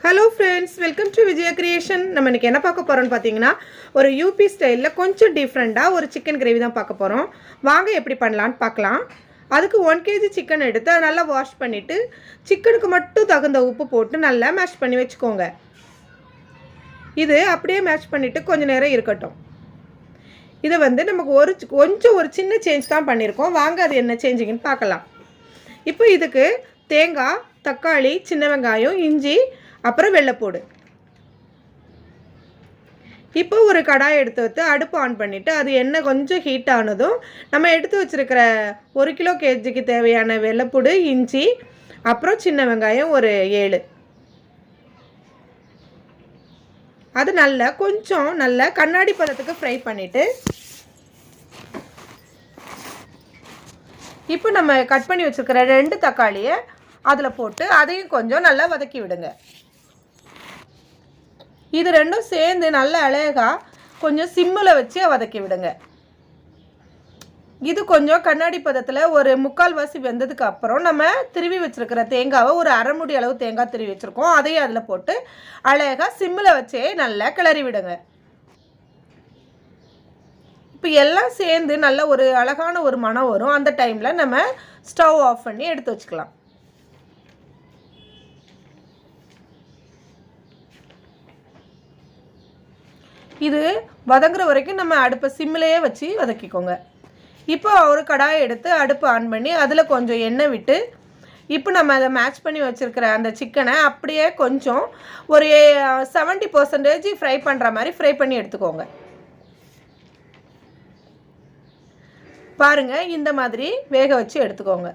Hello friends, welcome to Vijaya Creation. நம்ம இன்னைக்கு என்ன பார்க்க போறோம்னு பாத்தீங்கன்னா ஒரு யூபி ஸ்டைல்ல கொஞ்சம் டிஃபரண்டா ஒரு chicken gravy தான் பார்க்க போறோம். வாங்க எப்படி பண்ணலாம்னு பார்க்கலாம். அதுக்கு 1 kg chicken எடுத்து நல்லா வாஷ் பண்ணிட்டு சிக்கனுக்கு மட்டும் தகுந்த உப்பு போட்டு நல்லா மேஷ் பண்ணி வெச்சுக்கோங்க. இது அப்படியே மேஷ் பண்ணிட்டு கொஞ்ச நேரம் இருக்கட்டும். இது நமக்கு கொஞ்சம் ஒரு சின்ன சேஞ்ச் தான் பண்ணிருக்கோம். வாங்க அது என்ன சேஞ்சிங்னு பார்க்கலாம். இப்போ இதுக்கு தேங்காய், தக்காளி, சின்ன வெங்காயம், இஞ்சி அப்புறம் வெள்ளைப்பூடு. இப்போ ஒரு கடாய் எடுத்து வச்சு அடுப்பு ஆன் பண்ணிட்டு அது எண்ணெய் கொஞ்சம் ஹீட் ஆனதும் நம்ம எடுத்து வச்சிருக்கிற 1 கிலோ கேஜிக்கு தேவையான வெள்ளைப்பூடு, இஞ்சி அப்புறம் சின்ன வெங்காயம் ஒரு 7. அது கொஞ்சம் நல்லா கண்ணாடி பதத்துக்கு ஃப்ரை பண்ணிட்டு இப்போ நம்ம கட் பண்ணி வச்சிருக்கிற 2 தக்காளியை அதில் போட்டு அதையும் கொஞ்சம் நல்லா வதக்கி விடுங்க. இது ரெண்டும் சேர்ந்து நல்ல அழகா கொஞ்சம் சிம்மில் வச்சு வதக்கி விடுங்க. இது கொஞ்சம் கண்ணாடி பதத்தில் ஒரு 3/4 வாசி வெந்ததுக்கு அப்புறம் நம்ம திருவி வச்சிருக்கிற தேங்காவை ஒரு அரை மூடி அளவு தேங்காய் திருவி வச்சுருக்கோம். அதையும் அதில் போட்டு அழகாக சிம்மில் வச்சே நல்லா கிளறி விடுங்க. இப்போ எல்லாம் சேர்ந்து நல்ல ஒரு அழகான ஒரு மணம் வரும். அந்த டைமில் நம்ம ஸ்டவ் ஆஃப் பண்ணி எடுத்து வச்சுக்கலாம். இது வதங்குற வரைக்கும் நம்ம அடுப்பை சிம்மிலேயே வச்சு வதக்கிக்கோங்க. இப்போ ஒரு கடாயை எடுத்து அடுப்பு ஆன் பண்ணி அதில் கொஞ்சம் எண்ணெய் விட்டு இப்போ நம்ம அதை மேட்ச் பண்ணி வச்சுருக்கிற அந்த சிக்கனை அப்படியே கொஞ்சம் ஒரு 70% ஃப்ரை பண்ணுற மாதிரி ஃப்ரை பண்ணி எடுத்துக்கோங்க. பாருங்கள், இந்த மாதிரி வேக வச்சு எடுத்துக்கோங்க.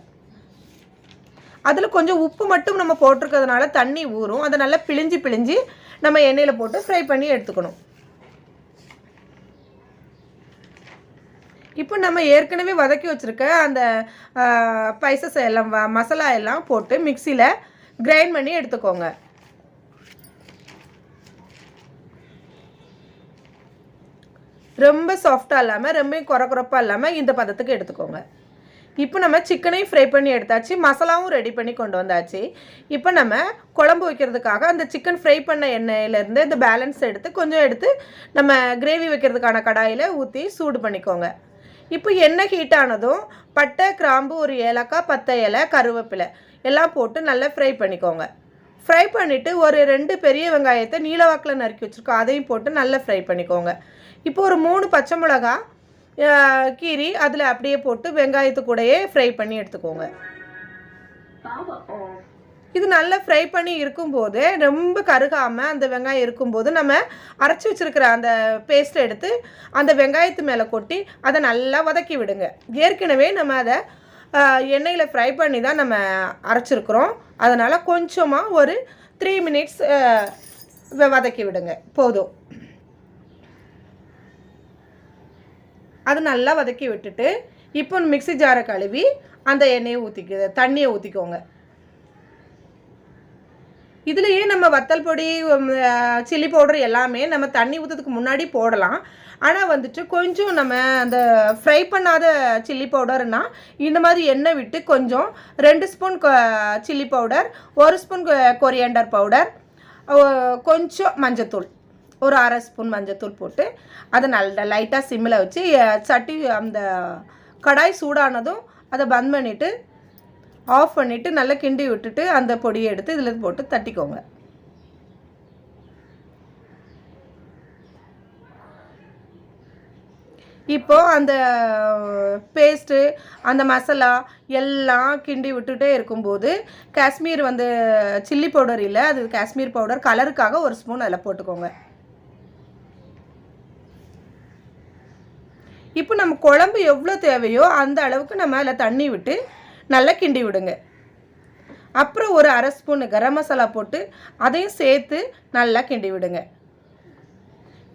அதில் கொஞ்சம் உப்பு மட்டும் நம்ம போட்டிருக்கிறதுனால தண்ணி ஊறும். அதை நல்லா பிழிஞ்சு நம்ம எண்ணெயில் போட்டு ஃப்ரை பண்ணி எடுத்துக்கணும். இப்போ நம்ம ஏற்கனவே வதக்கி வச்சுருக்க அந்த ஸ்பைசஸ் எல்லாம் மசாலா எல்லாம் போட்டு மிக்சியில் கிரைண்ட் பண்ணி எடுத்துக்கோங்க. ரொம்ப சாஃப்டாக இல்லாமல் ரொம்ப குறப்பாக இல்லாமல் இந்த பதத்துக்கு எடுத்துக்கோங்க. இப்போ நம்ம சிக்கனையும் ஃப்ரை பண்ணி எடுத்தாச்சு, மசாலாவும் ரெடி பண்ணி கொண்டு வந்தாச்சு. இப்போ நம்ம குழம்பு வைக்கிறதுக்காக அந்த சிக்கன் ஃப்ரை பண்ண எண்ணெயிலேருந்து இந்த பேலன்ஸ் கொஞ்சம் எடுத்து நம்ம கிரேவி வைக்கிறதுக்கான கடாயில் ஊற்றி சூடு பண்ணிக்கோங்க. இப்போ எண்ணெய் ஹீட் ஆனதும் பட்டை, கிராம்பு, ஒரு ஏலக்காய், 10 இலை, கருவேப்பிலை எல்லாம் போட்டு நல்லா ஃப்ரை பண்ணிக்கோங்க. ஃப்ரை பண்ணிவிட்டு ஒரு 2 பெரிய வெங்காயத்தை நீளவாக்கில் நறுக்கி வச்சுருக்கோம், அதையும் போட்டு நல்லா ஃப்ரை பண்ணிக்கோங்க. இப்போ ஒரு 3 பச்சை மிளகா கீரி அதில் அப்படியே போட்டு வெங்காயத்து கூடயே ஃப்ரை பண்ணி எடுத்துக்கோங்க. இது நல்லா ஃப்ரை பண்ணி இருக்கும்போது ரொம்ப கருகாமல் அந்த வெங்காயம் இருக்கும்போது நம்ம அரைச்சி வச்சுருக்கிற அந்த பேஸ்ட்டை எடுத்து அந்த வெங்காயத்து மேலே கொட்டி அதை நல்லா வதக்கி விடுங்க. ஏற்கனவே நம்ம அதை எண்ணெயில் ஃப்ரை பண்ணி தான் நம்ம அரைச்சிருக்கிறோம். அதனால் கொஞ்சமாக ஒரு 3 மினிட்ஸ் வதக்கி விடுங்க, போதும். அது நல்லா வதக்கி விட்டுட்டு இப்போ மிக்ஸி ஜாரை கழுவி அந்த எண்ணெயை தண்ணியை ஊற்றிக்கோங்க. இதுலேயே நம்ம வத்தல் பொடி, சில்லி பவுடர் எல்லாமே நம்ம தண்ணி ஊற்றுறதுக்கு முன்னாடி போடலாம். ஆனால் கொஞ்சம் நம்ம அந்த ஃப்ரை பண்ணாத சில்லி பவுடர்னால் இந்த மாதிரி எண்ணெய் விட்டு கொஞ்சம் 2 spoon chilli powder, 1 spoon coriander powder, கொஞ்சம் மஞ்சத்தூள், ஒரு அரை ஸ்பூன் மஞ்சத்தூள் போட்டு அதை நல்லா லைட்டாக சிம்மில் வச்சு சட்டி அந்த கடாய் சூடானதும் அதை பந்த் பண்ணிவிட்டு ஆஃப் பண்ணிவிட்டு நல்லா கிண்டி விட்டுட்டு அந்த பொடியை எடுத்து இதில் போட்டு தட்டிக்கோங்க. இப்போது அந்த பேஸ்ட்டு, அந்த மசாலா எல்லாம் கிண்டி விட்டுட்டே இருக்கும்போது காஷ்மீர் சில்லி பவுடர் இல்லை, அது காஷ்மீர் பவுடர், கலருக்காக 1 ஸ்பூன் அதில் போட்டுக்கோங்க. இப்போ நம்ம குழம்பு எவ்வளோ தேவையோ அந்த அளவுக்கு நம்ம அதில் தண்ணி விட்டு நல்லா கிண்டி விடுங்க. அப்புறம் ஒரு அரை ஸ்பூன் கரம் மசாலா போட்டு அதையும் சேர்த்து நல்லா கிண்டி விடுங்க.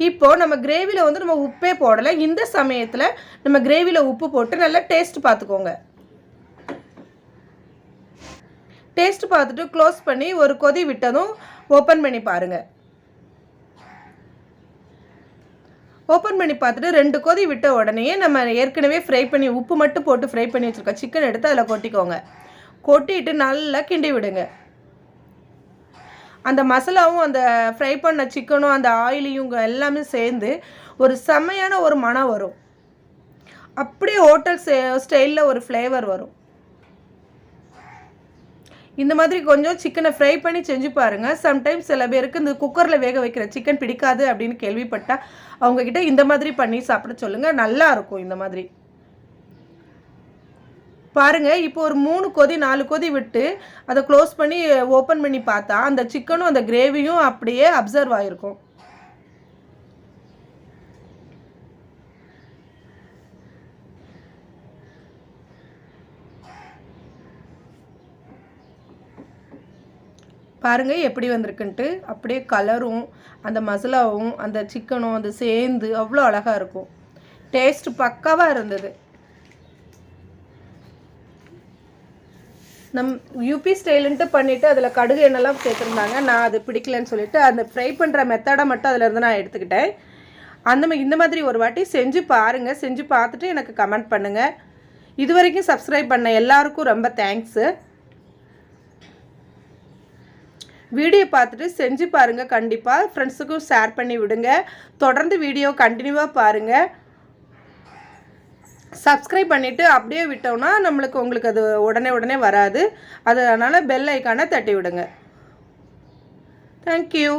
இப்போது நம்ம கிரேவியில் நம்ம உப்பே போடலை. இந்த சமயத்தில் நம்ம கிரேவியில் உப்பு போட்டு நல்லா டேஸ்ட் பார்த்துக்கோங்க. டேஸ்ட் பார்த்துட்டு க்ளோஸ் பண்ணி ஒரு கொதி விட்டதும் ஓப்பன் பண்ணி பாருங்கள். ஓப்பன் பண்ணி பார்த்துட்டு 2 கொதி விட்ட உடனே நம்ம ஏற்கனவே ஃப்ரை பண்ணி உப்பு மட்டும் போட்டு ஃப்ரை பண்ணி வச்சுருக்க சிக்கன் எடுத்து அதில் கொட்டிக்கோங்க. கொட்டிட்டு நல்லா கிண்டி விடுங்க. அந்த மசாலாவும் அந்த ஃப்ரை பண்ண சிக்கனும் அந்த ஆயிலையும் எல்லாமே சேர்ந்து ஒரு செம்மையான ஒரு மணம் வரும். அப்படியே ஹோட்டல் ஸ்டைலில் ஒரு ஃப்ளேவர் வரும். இந்த மாதிரி கொஞ்சம் சிக்கனை ஃப்ரை பண்ணி செஞ்சு பாருங்கள். சம்டைம்ஸ் சில பேருக்கு இந்த குக்கரில் வேக வைக்கிற சிக்கன் பிடிக்காது அப்படின்னு கேள்விப்பட்டால் அவங்கக்கிட்ட இந்த மாதிரி பண்ணி சாப்பிட சொல்லுங்கள். நல்லா இருக்கும் இந்த மாதிரி. பாருங்கள், இப்போ ஒரு 3 கொதி 4 கொதி விட்டு அதை க்ளோஸ் பண்ணி ஓப்பன் பண்ணி பார்த்தா அந்த சிக்கனும் அந்த கிரேவியும் அப்படியே அப்சர்வ் ஆகிருக்கும். பாருங்கள் எப்படி வந்திருக்குன்ட்டு. அப்படியே கலரும் அந்த மசாலாவும் அந்த சிக்கனும் அது சேர்ந்து அவ்வளோ அழகாக இருக்கும். டேஸ்ட் பக்காவாக இருந்தது. யூபி ஸ்டைலுன்ட்டு பண்ணிவிட்டு அதில் கடுகு எண்ணெய்லாம் சேர்த்துருந்தாங்க. நான் அது பிடிக்கலன்னு சொல்லிவிட்டு அந்த ஃப்ரை பண்ணுற மெத்தடை மட்டும் அதிலேருந்து நான் எடுத்துக்கிட்டேன். இந்த மாதிரி ஒரு வாட்டி செஞ்சு பாருங்கள். செஞ்சு பார்த்துட்டு எனக்கு கமெண்ட் பண்ணுங்கள். இது வரைக்கும் சப்ஸ்கிரைப் பண்ண எல்லாருக்கும் ரொம்ப தேங்க்ஸு. வீடியோ பார்த்துட்டு செஞ்சு பாருங்கள். கண்டிப்பாக ஃப்ரெண்ட்ஸுக்கும் ஷேர் பண்ணி விடுங்க. தொடர்ந்து வீடியோ கண்டினியூவாக பாருங்கள். சப்ஸ்கிரைப் பண்ணிவிட்டு அப்படியே விட்டோம்னா உங்களுக்கு அது உடனே வராது. அதனால் பெல் ஐக்கானை தட்டி விடுங்க. தேங்க்யூ.